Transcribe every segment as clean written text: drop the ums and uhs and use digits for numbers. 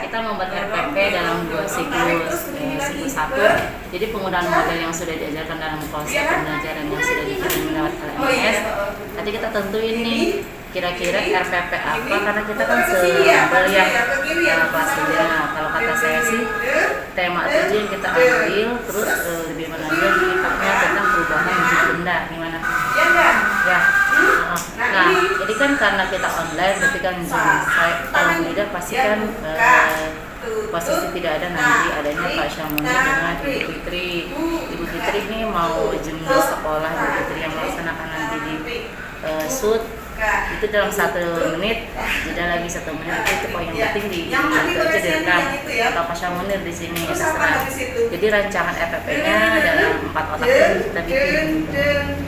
kita membuat RPP dalam 2 siklus. Siklus 1, jadi penggunaan model yang sudah diajarkan dalam konsep pembelajaran yang sudah dikirim lewat LMS. Nanti kita tentuin nih kira-kira RPP apa, karena kita kan sebel yang kelas 3. Kalau kata saya sih tema 7 yang kita ambil, terus lebih menonjol di impactnya tentang perubahan wujud benda. Gimana? Ya. Nah, jadi kan karena kita online, berarti kan kalau tidak pasti kan posisi tidak ada nanti adanya Pak Syamuni dengan Ibu Fitri. Ibu Fitri ini mau jemput sekolah Ibu Fitri yang melaksanakan nanti di shoot itu dalam 1 menit, jeda lagi 1 menit itu poin yang penting itu aja direkam atau Pak Syamuni di sini terserah. Jadi rancangan RPP-nya dalam 4 otak kita bikin.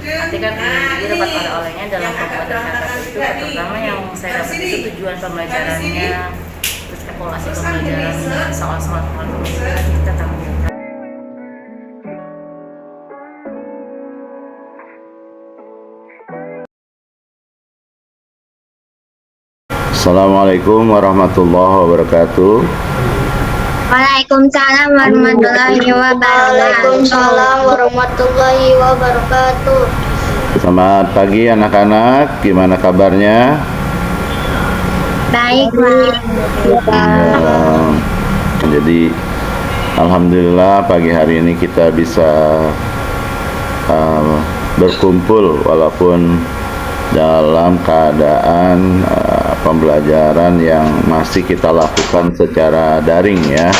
Nanti kan jadi dapat oleh-olehnya dalam pembuatan RPP itu pertama yang saya dapat itu tujuan pembelajarannya, terus evaluasi pembelajaran, soal-soal pembelajaran kita tampilkan. Assalamualaikum warahmatullahi wabarakatuh. Waalaikumsalam warahmatullahi wabarakatuh. Waalaikumsalam warahmatullahi wabarakatuh. Selamat pagi anak-anak, gimana kabarnya? Baik, Jadi alhamdulillah pagi hari ini kita bisa berkumpul walaupun dalam keadaan pembelajaran yang masih kita lakukan secara daring ya.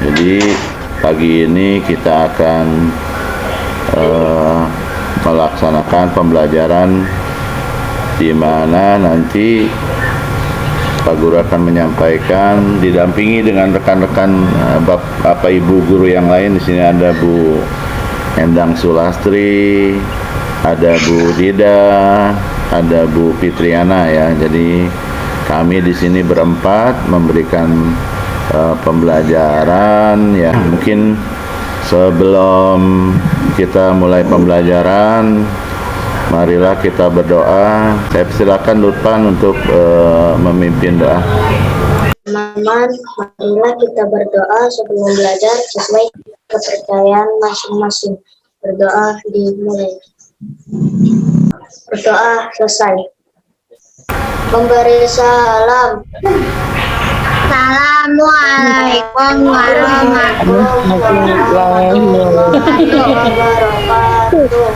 Jadi pagi ini kita akan melaksanakan pembelajaran di mana nanti Pak Guru akan menyampaikan didampingi dengan rekan-rekan Bapak Ibu guru yang lain. Di sini ada Bu Endang Sulastri, ada Bu Dida, ada Bu Fitriana ya. Jadi kami di sini berempat memberikan pembelajaran ya. Mungkin sebelum kita mulai pembelajaran, marilah kita berdoa. Saya persilakan Lutfan untuk memimpin doa. Teman-teman, marilah kita berdoa sebelum belajar sesuai kepercayaan masing-masing. Berdoa dimulai. Berdoa selesai. Memberi salam. Assalamualaikum warahmatullahi wabarakatuh.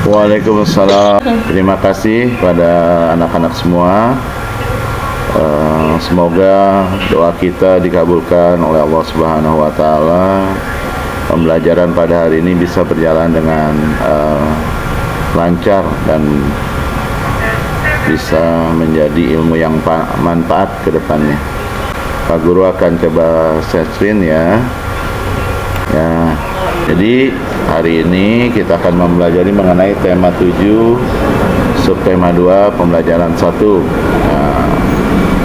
Waalaikumsalam. Terima kasih pada anak-anak semua. Semoga doa kita dikabulkan oleh Allah Subhanahu wa Ta'ala. Pembelajaran pada hari ini bisa berjalan dengan lancar dan bisa menjadi ilmu yang manfaat ke depannya. Pak Guru akan coba share screen ya. Ya. Jadi hari ini kita akan mempelajari mengenai tema 7, subtema 2, pembelajaran 1. Nah,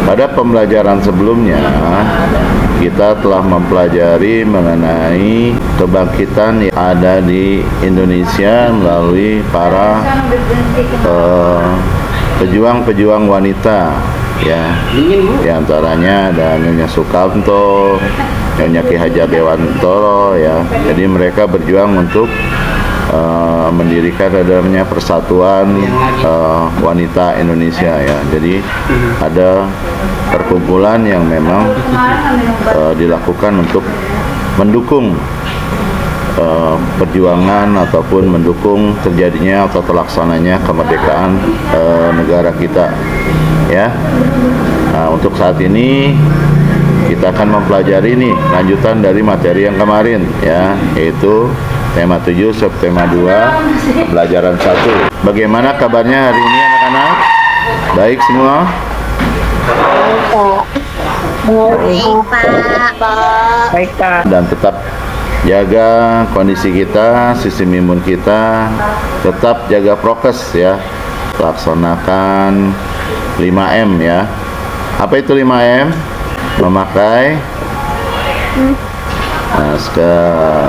pada pembelajaran sebelumnya kita telah mempelajari mengenai kebangkitan yang ada di Indonesia melalui para pejuang-pejuang wanita ya. Di antaranya ada Nyonya Sukamto, Nyonya Ki Hajar Dewantoro ya. Jadi mereka berjuang untuk mendirikan adanya persatuan wanita Indonesia ya. Jadi ada perkumpulan yang memang dilakukan untuk mendukung perjuangan ataupun mendukung terjadinya atau terlaksananya kemerdekaan negara kita ya. Nah, untuk saat ini kita akan mempelajari nih lanjutan dari materi yang kemarin ya, yaitu tema 7 subtema 2 pembelajaran 1. Bagaimana kabarnya hari ini anak-anak? Baik semua? Baik, Pak. Dan tetap jaga kondisi kita, sistem imun kita, tetap jaga prokes ya. Laksanakan 5M ya. Apa itu 5M? Memakai masker,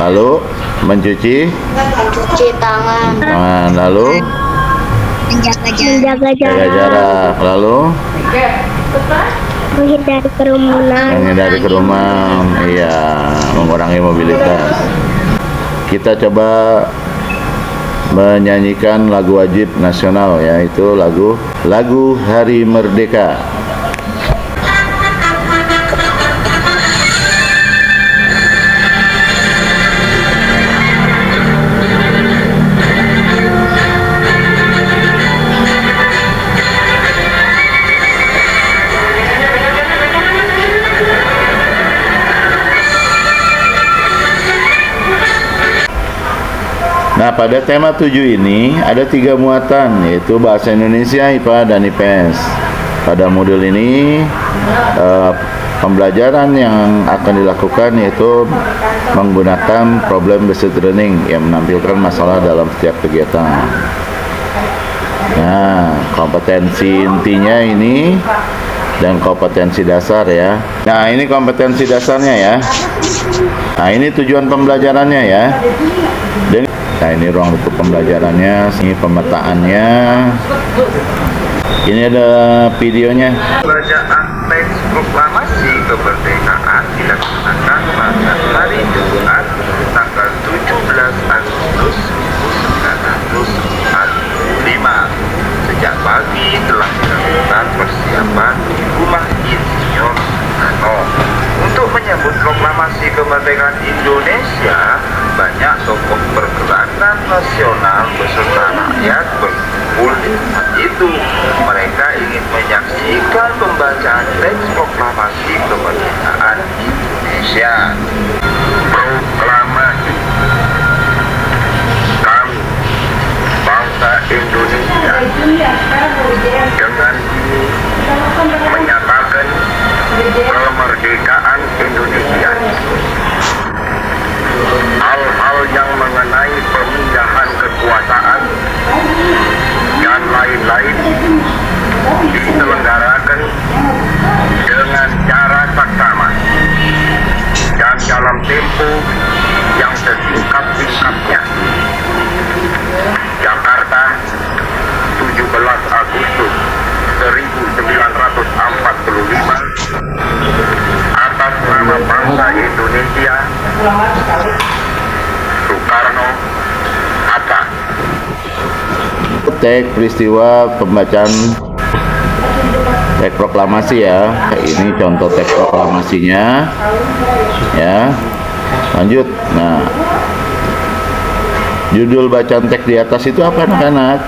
lalu mencuci tangan, lalu Menjaga jaga jarak, lalu Menghindari kerumunan. Menghindari kerumunan, iya, mengurangi mobilitas. Kita coba menyanyikan lagu wajib nasional, yaitu lagu Hari Merdeka. Nah, pada tema 7 ini ada 3 muatan, yaitu Bahasa Indonesia, IPA, dan IPS. Pada modul ini pembelajaran yang akan dilakukan yaitu menggunakan problem based learning yang menampilkan masalah dalam setiap kegiatan. Nah, kompetensi intinya ini dan kompetensi dasar ya. Nah, ini kompetensi dasarnya ya. Nah, ini tujuan pembelajarannya ya. Nah, ini ruang untuk pembelajarannya, ini pemetaannya. Ini ada videonya. Bacaan teks proklamasi kemerdekaan dilaksanakan pada hari Jumat tanggal 17 Agustus 1945. Sejak pagi telah dilakukan persiapan di rumah Insinyur Soekarno. Untuk menyambut proklamasi kemerdekaan Indonesia, banyak tokoh pergerakan nasional beserta rakyat berkumpul di tempat itu. Mereka ingin menyaksikan pembacaan teks proklamasi kemerdekaan Indonesia. Proklamasi. Kami, bangsa Indonesia, dengan menyatakan kemerdekaan Indonesia. Hal-hal yang mengenai pemindahan kekuasaan dan lain-lain diselenggarakan dengan cara saksama dan dalam tempo yang sesingkat-singkatnya. Jakarta, 17 Agustus 1945. Atas nama bangsa Indonesia, Soekarno, Hatta. Teks peristiwa pembacaan teks proklamasi ya. Ini contoh teks proklamasinya ya. Lanjut. Nah, judul bacaan teks di atas itu apa anak-anak?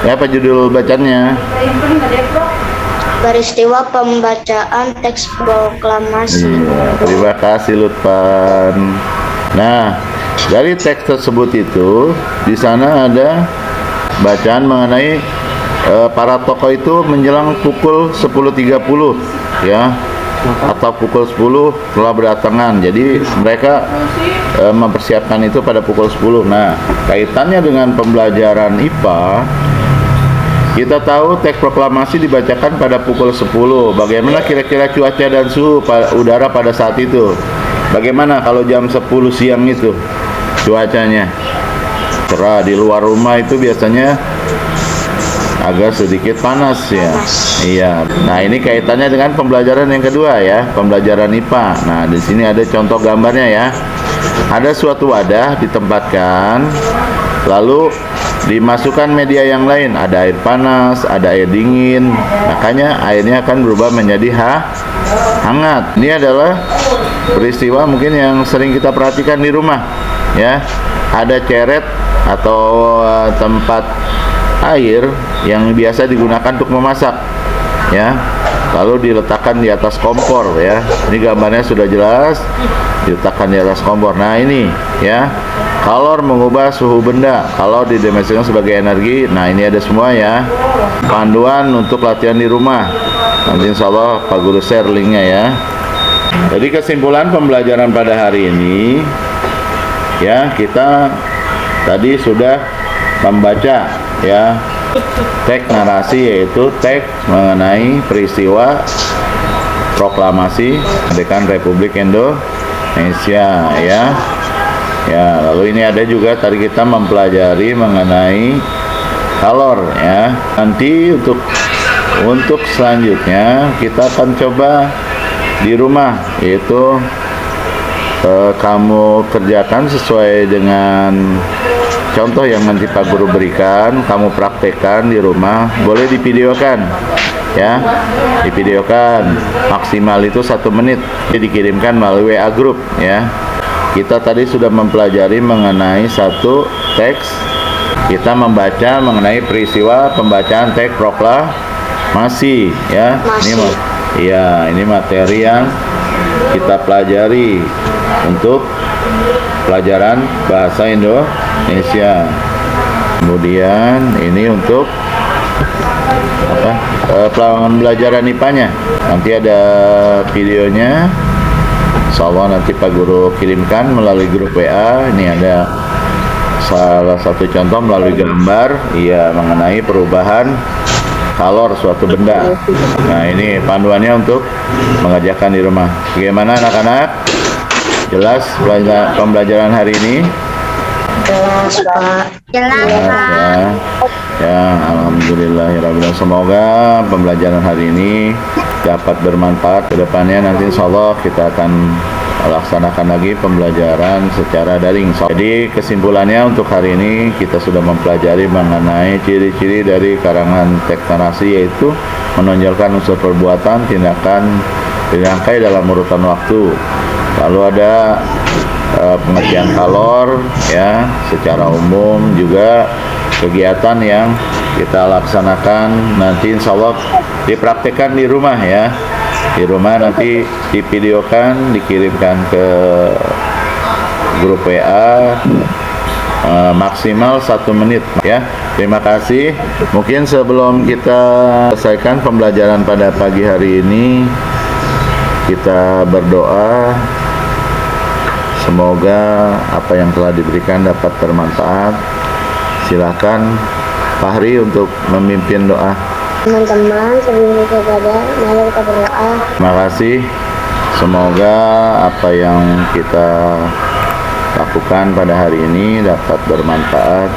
Ya, apa judul bacanya? Peristiwa pembacaan teks proklamasi. Iya, terima kasih Lutfan. Nah, dari teks tersebut itu di sana ada bacaan mengenai para tokoh itu menjelang pukul 10.30 ya, atau pukul 10 telah berdatangan. Jadi mereka mempersiapkan itu pada pukul 10. Nah, kaitannya dengan pembelajaran IPA, kita tahu teks proklamasi dibacakan pada pukul 10. Bagaimana kira-kira cuaca dan suhu udara pada saat itu? Bagaimana kalau jam 10 siang itu cuacanya? Cerah. Di luar rumah itu biasanya agak sedikit panas ya. Iya. Nah, ini kaitannya dengan pembelajaran yang kedua ya, pembelajaran IPA. Nah, di sini ada contoh gambarnya ya. Ada suatu wadah ditempatkan, lalu dimasukkan media yang lain, ada air panas, ada air dingin, makanya airnya akan berubah menjadi hangat. Ini adalah peristiwa mungkin yang sering kita perhatikan di rumah ya. Ada ceret atau tempat air yang biasa digunakan untuk memasak ya, lalu diletakkan di atas kompor ya. Ini gambarnya sudah jelas, diletakkan di atas kompor. Nah, ini ya, kalor mengubah suhu benda, kalau didefinisikan sebagai energi. Nah, ini ada semua ya, panduan untuk latihan di rumah. Nanti insya Allah Pak Guru share linknya ya. Jadi kesimpulan pembelajaran pada hari ini ya, kita tadi sudah membaca ya teks narasi, yaitu teks mengenai peristiwa proklamasi kemerdekaan Republik Indonesia ya. Ya, lalu ini ada juga tadi kita mempelajari mengenai kalor ya. Nanti untuk untuk selanjutnya kita akan coba di rumah, yaitu kamu kerjakan sesuai dengan contoh yang nanti Pak Guru berikan. Kamu praktekkan di rumah, boleh divideokan ya, divideokan maksimal itu 1 menit, dikirimkan melalui WA grup ya. Kita tadi sudah mempelajari mengenai satu teks, kita membaca mengenai peristiwa pembacaan teks proklamasi ya. Ini materi yang kita pelajari untuk pelajaran bahasa Indonesia. Kemudian ini untuk pembelajaran IPA-nya. Nanti ada videonya, insyaallah nanti Pak Guru kirimkan melalui grup WA. Ini ada salah satu contoh melalui gambar mengenai perubahan kalor suatu benda. Nah, ini panduannya untuk mengerjakan di rumah. Bagaimana anak-anak? Jelas pembelajaran hari ini? Jelas, Pak. Jelas, Pak. Ya, alhamdulillahirabbil alamin. Semoga pembelajaran hari ini dapat bermanfaat ke depannya. Nanti insyaallah kita akan laksanakan lagi pembelajaran secara daring. Jadi kesimpulannya untuk hari ini kita sudah mempelajari mengenai ciri-ciri dari karangan teks narasi, yaitu menonjolkan unsur perbuatan, tindakan dirangkai dalam urutan waktu. Lalu ada pengertian kalor ya secara umum, juga kegiatan yang kita laksanakan nanti insyaallah dipraktekkan di rumah ya. Di rumah nanti divideokan, dikirimkan ke grup WA maksimal 1 menit ya. Terima kasih. Mungkin sebelum kita selesaikan pembelajaran pada pagi hari ini, kita berdoa semoga apa yang telah diberikan dapat bermanfaat. Silakan Fahri untuk memimpin doa. Teman-teman, sebelum kita belajar, mari kita berdoa. Terima kasih. Semoga apa yang kita lakukan pada hari ini dapat bermanfaat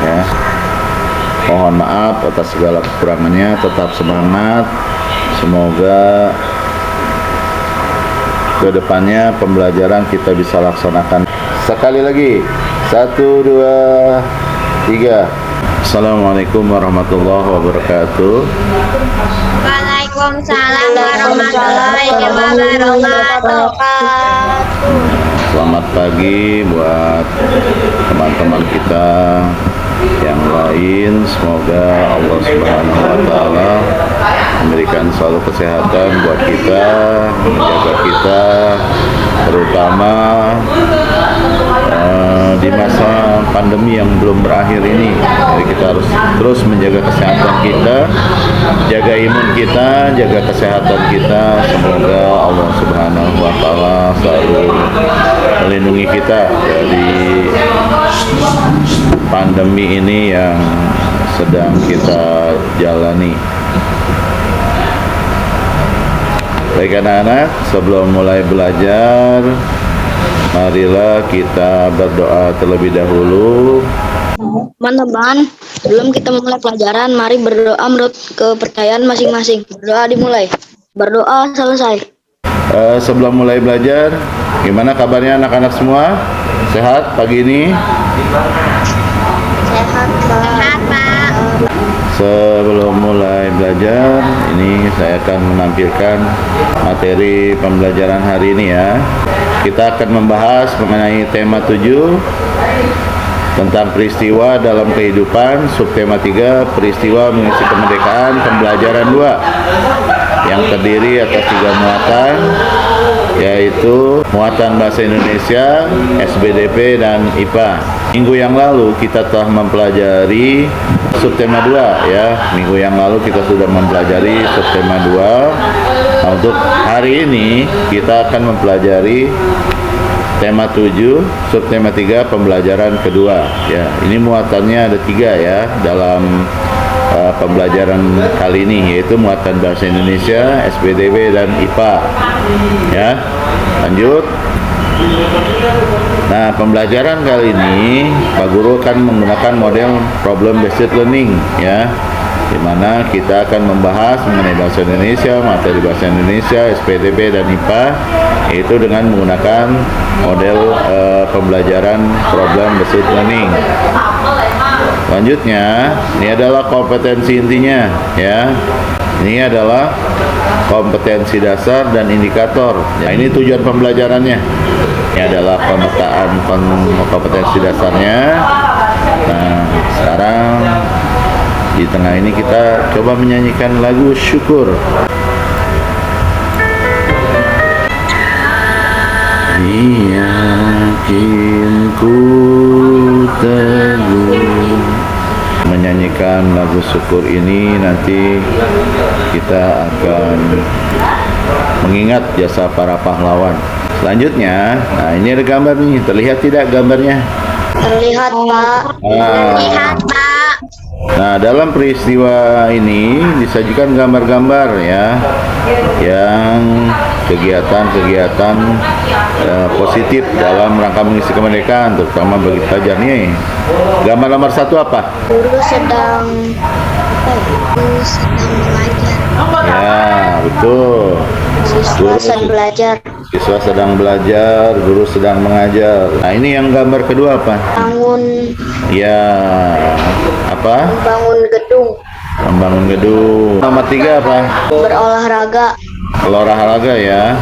ya. Mohon maaf atas segala kekurangannya. Tetap semangat. Semoga kedepannya pembelajaran kita bisa laksanakan. Sekali lagi, 1, 2, 3. Assalamualaikum warahmatullahi wabarakatuh. Waalaikumsalam warahmatullahi wabarakatuh. Selamat pagi buat teman-teman kita yang lain. Semoga Allah Subhanahu wa taala memberikan selalu kesehatan buat kita, menjaga kita, terutama di masa pandemi yang belum berakhir ini. Jadi kita harus terus menjaga kesehatan kita, jaga imun kita, jaga kesehatan kita. Semoga Allah Subhanahu wa taala selalu melindungi kita dari pandemi ini yang sedang kita jalani. Baik anak-anak, sebelum mulai belajar, marilah kita berdoa terlebih dahulu. Teman-teman, sebelum kita memulai pelajaran, mari berdoa menurut kepercayaan masing-masing. Berdoa dimulai, berdoa selesai. Sebelum mulai belajar, gimana kabarnya anak-anak semua? Sehat pagi ini? Sehat, Pak. Sehat, Pak. Sebelum mulai belajar, ini saya akan menampilkan materi pembelajaran hari ini ya. Kita akan membahas mengenai tema 7 tentang peristiwa dalam kehidupan, subtema 3 peristiwa mengisi kemerdekaan, pembelajaran 2 yang terdiri atas 3 muatan, yaitu muatan bahasa Indonesia, SBDP, dan IPA. Minggu yang lalu kita telah mempelajari subtema 2 ya. Minggu yang lalu kita sudah mempelajari subtema 2. Nah, untuk hari ini kita akan mempelajari tema 7, subtema 3 pembelajaran kedua ya. Ini muatannya ada 3 ya dalam pembelajaran kali ini, yaitu muatan bahasa Indonesia, SBDP, dan IPA ya. Lanjut. Nah, pembelajaran kali ini Pak Guru akan menggunakan model problem based learning ya. di mana kita akan membahas mengenai bahasa Indonesia, materi bahasa Indonesia, SPDB dan IPA, yaitu dengan menggunakan model pembelajaran problem based learning. Selanjutnya, ini adalah kompetensi intinya, ya. Ini adalah kompetensi dasar dan indikator. Nah, ini tujuan pembelajarannya. Ini adalah pemetaan kompetensi dasarnya. Nah, sekarang di tengah ini kita coba menyanyikan lagu syukur. Yakin ku teguh. Menyanyikan lagu syukur ini nanti kita akan mengingat jasa para pahlawan. Selanjutnya, nah ini ada gambar nih, terlihat tidak gambarnya? Terlihat, Pak. Lihat, Pak. Nah, dalam peristiwa ini disajikan gambar-gambar ya, yang kegiatan-kegiatan positif dalam rangka mengisi kemerdekaan, terutama bagi pelajar nih. Gambar nomor 1 apa? Guru sedang mengajar. Ya, betul. Siswa sedang belajar. Siswa sedang belajar, guru sedang mengajar. Nah, ini yang gambar kedua apa? Bangun, Ya, apa? bangun gedung. Membangun gedung. Nomor 3 apa? Berolahraga. Olahraga ya.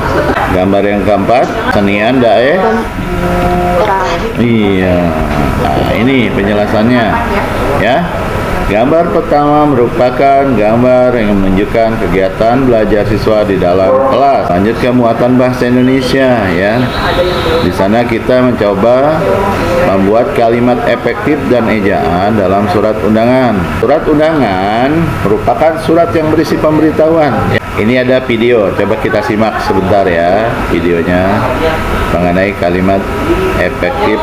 Gambar yang keempat, senian dae. Iya. Nah, ini penjelasannya. Ya. Gambar pertama merupakan gambar yang menunjukkan kegiatan belajar siswa di dalam kelas. Lanjut ke muatan bahasa Indonesia ya. Di sana kita mencoba membuat kalimat efektif dan ejaan dalam surat undangan. Surat undangan merupakan surat yang berisi pemberitahuan. Ini ada video, coba kita simak sebentar ya videonya mengenai kalimat efektif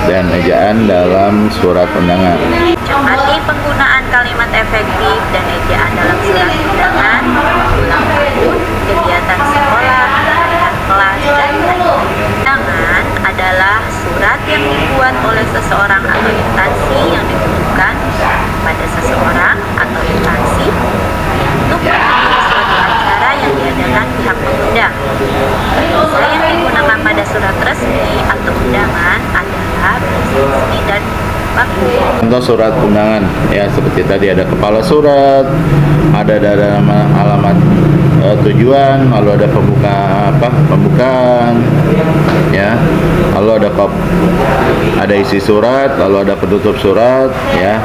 dan ejaan dalam surat undangan. Cermati penggunaan kalimat efektif dan ejaan dalam surat undangan, ulang tahun, kegiatan sekolah, pilihan kelas, dan lain-lain. Undangan adalah surat yang dibuat oleh seseorang atau instansi yang ditujukan pada seseorang atau instansi untuk menghadiri suatu acara yang diadakan pihak pengundang. Bahasa yang digunakan pada surat resmi atau undangan adalah bahasa resmi dan baku. Contoh surat undangan ya, seperti tadi ada kepala surat, ada alamat tujuan, lalu ada pembukaan ya, lalu ada isi surat, lalu ada penutup surat ya.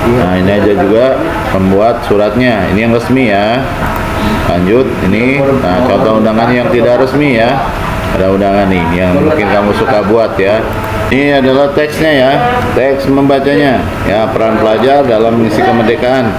Nah, ini aja juga pembuat suratnya, ini yang resmi ya. Lanjut, ini nah, contoh undangan yang tidak resmi ya. Ada undangan nih yang mungkin kamu suka buat ya. Ini adalah teksnya ya, teks membacanya ya, peran pelajar dalam mengisi kemerdekaan.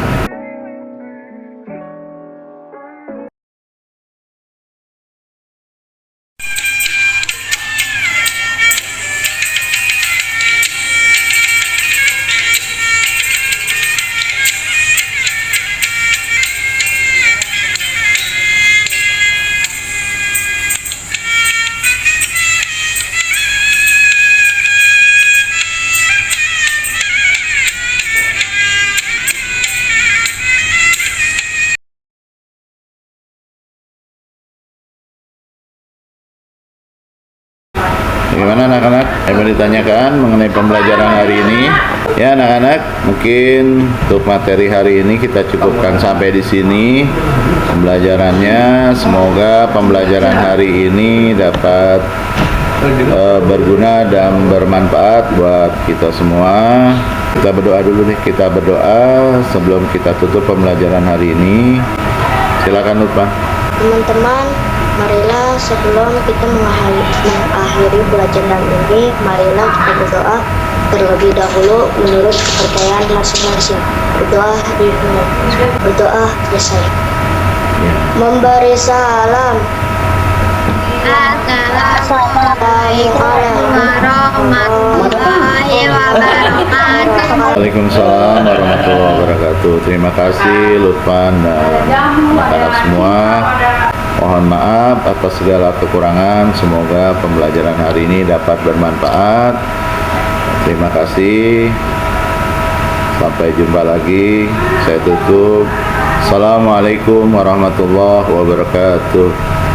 Bagaimana anak-anak? Yang ditanyakan mengenai pembelajaran hari ini? Ya anak-anak, mungkin untuk materi hari ini kita cukupkan sampai di sini pembelajarannya. Semoga pembelajaran hari ini dapat berguna dan bermanfaat buat kita semua. Kita berdoa dulu nih, kita berdoa sebelum kita tutup pembelajaran hari ini. Silakan Lutfa. Teman-teman, marilah sebelum kita mengakhiri pelajaran ini, marilah kita berdoa terlebih dahulu menurut kepercayaan masing-masing. Berdoa selesai. Memberi salam. Assalamualaikum warahmatullahi wabarakatuh. Waalaikumsalam warahmatullahi wabarakatuh. Terima kasih Lutfan dan anak-anak semua. Mohon maaf atas segala kekurangan. Semoga pembelajaran hari ini dapat bermanfaat. Terima kasih. Sampai jumpa lagi. Saya tutup. Assalamualaikum warahmatullahi wabarakatuh.